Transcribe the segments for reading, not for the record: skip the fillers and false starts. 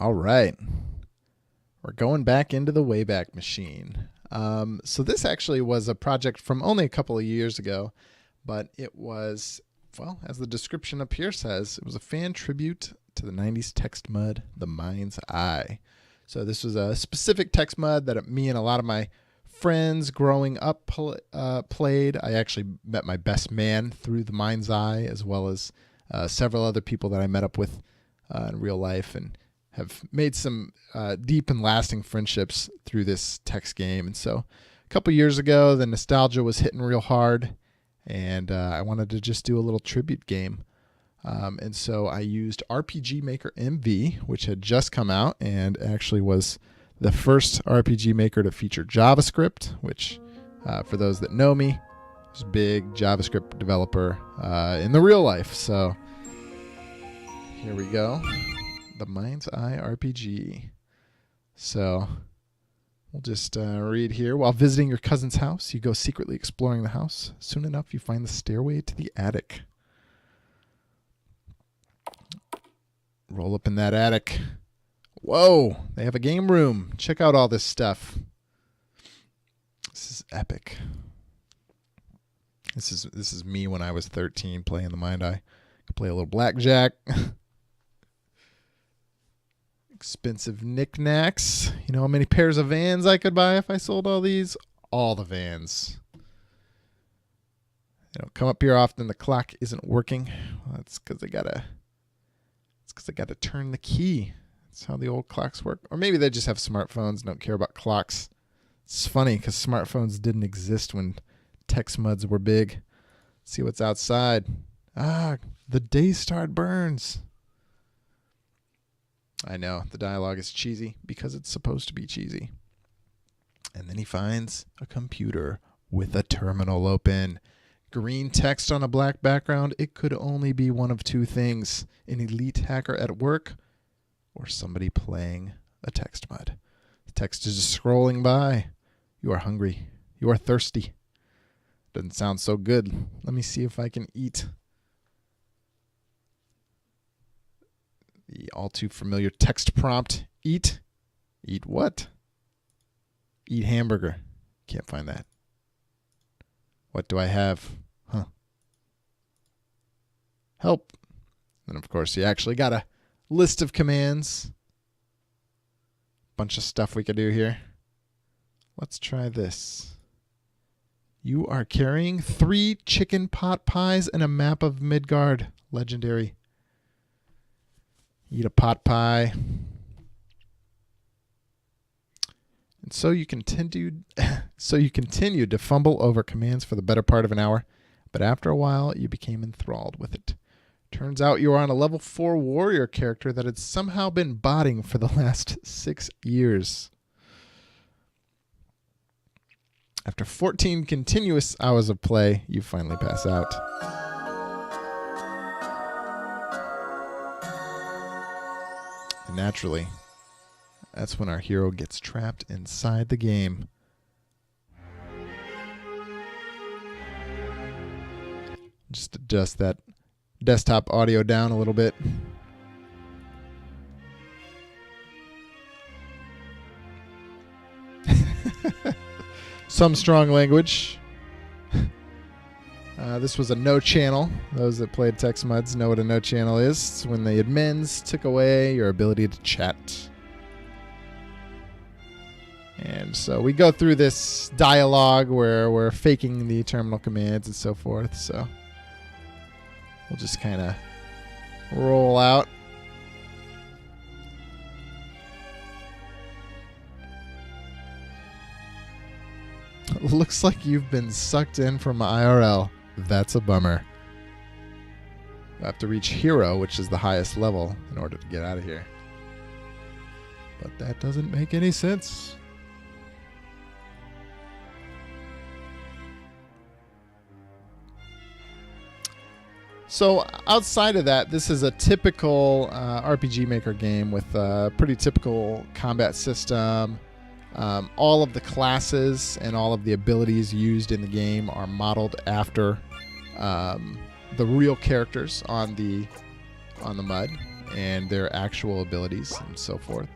All right. We're going back into the Wayback Machine. So this actually was a project from only a couple of years ago, but it was, well, as the description up here says, it was a fan tribute to the 90s text mud, The Mind's Eye. So this was a specific text mud that me and a lot of my friends growing up played. I actually met my best man through The Mind's Eye, as well as several other people that I met up with in real life, and have made some deep and lasting friendships through this text game. And so a couple years ago, the nostalgia was hitting real hard, and I wanted to just do a little tribute game. And so I used RPG Maker MV, which had just come out and actually was the first RPG Maker to feature JavaScript, which for those that know me, is a big JavaScript developer in the real life. So here we go. The Mind's Eye RPG. So we'll just read here. While visiting your cousin's house, you go secretly exploring the house. Soon enough, you find the stairway to the attic. Roll up in that attic. Whoa, they have a game room. Check out all this stuff. This is epic. This is me when I was 13 playing the Mind Eye. Could play a little blackjack. Expensive knickknacks. You know how many pairs of Vans I could buy if I sold all these? All the Vans. They don't come up here often. The clock isn't working. Well, that's because I gotta turn the key. That's how the old clocks work. Or maybe they just have smartphones and don't care about clocks. It's funny because smartphones didn't exist when text muds were big. Let's see what's outside. Ah, the Daystar burns. I know, the dialogue is cheesy because it's supposed to be cheesy. And then he finds a computer with a terminal open. Green text on a black background. It could only be one of two things: an elite hacker at work or somebody playing a text mud. The text is just scrolling by. You are hungry. You are thirsty. Doesn't sound so good. Let me see if I can eat. The all too familiar text prompt. Eat. Eat what? Eat hamburger. Can't find that. What do I have? Huh. Help. And of course, you actually got a list of commands. Bunch of stuff we could do here. Let's try this. You are carrying 3 chicken pot pies and a map of Midgard. Legendary. Eat a pot pie. And so you continued to fumble over commands for the better part of an hour, but after a while you became enthralled with it. Turns out you are on a level 4 warrior character that had somehow been botting for the last 6 years. After 14 continuous hours of play, you finally pass out. And naturally, that's when our hero gets trapped inside the game. Just adjust that desktop audio down a little bit. Some strong language. This was a no channel. Those that played text muds know what a no channel is. It's when the admins took away your ability to chat. And so we go through this dialogue where we're faking the terminal commands and so forth. So we'll just kind of roll out. Looks like you've been sucked in from IRL. That's a bummer. You have to reach Hero, which is the highest level, in order to get out of here. But that doesn't make any sense. So outside of that, this is a typical RPG Maker game with a pretty typical combat system. All of the classes and all of the abilities used in the game are modeled after the real characters on the mud, and their actual abilities and so forth.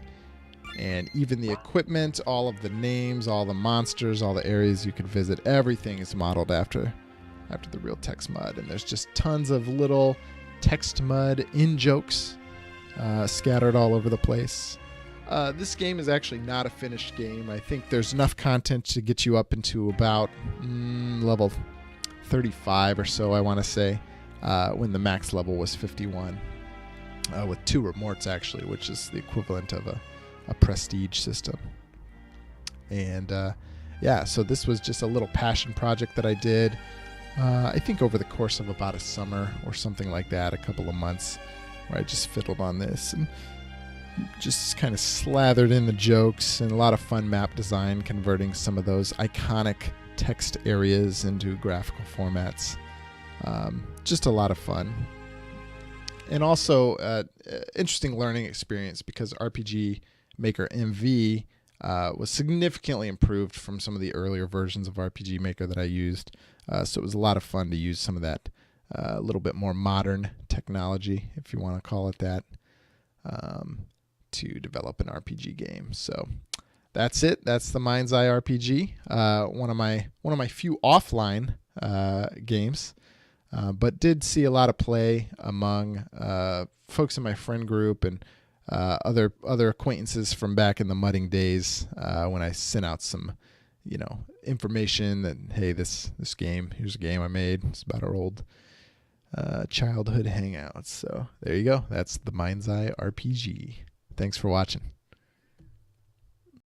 And even the equipment, all of the names, all the monsters, all the areas you could visit, everything is modeled after the real text mud. And there's just tons of little text mud in-jokes scattered all over the place. This game is actually not a finished game. I think there's enough content to get you up into about level 35 or so, I want to say, when the max level was 51, with 2 remorts actually, which is the equivalent of a prestige system. And so this was just a little passion project that I did, I think over the course of about a summer or something like that, a couple of months, where I just fiddled on this and just kind of slathered in the jokes, and a lot of fun map design, converting some of those iconic text areas into graphical formats. Just a lot of fun. And also interesting learning experience, because RPG Maker MV was significantly improved from some of the earlier versions of RPG Maker that I used. So it was a lot of fun to use some of that a little bit more modern technology, if you want to call it that, to develop an RPG game. So that's it. That's the Mind's Eye RPG. One of my few offline games, but did see a lot of play among folks in my friend group and other acquaintances from back in the mudding days, when I sent out some, information that, hey, this game, here's a game I made. It's about our old childhood hangouts. So there you go. That's the Mind's Eye RPG. Thanks for watching.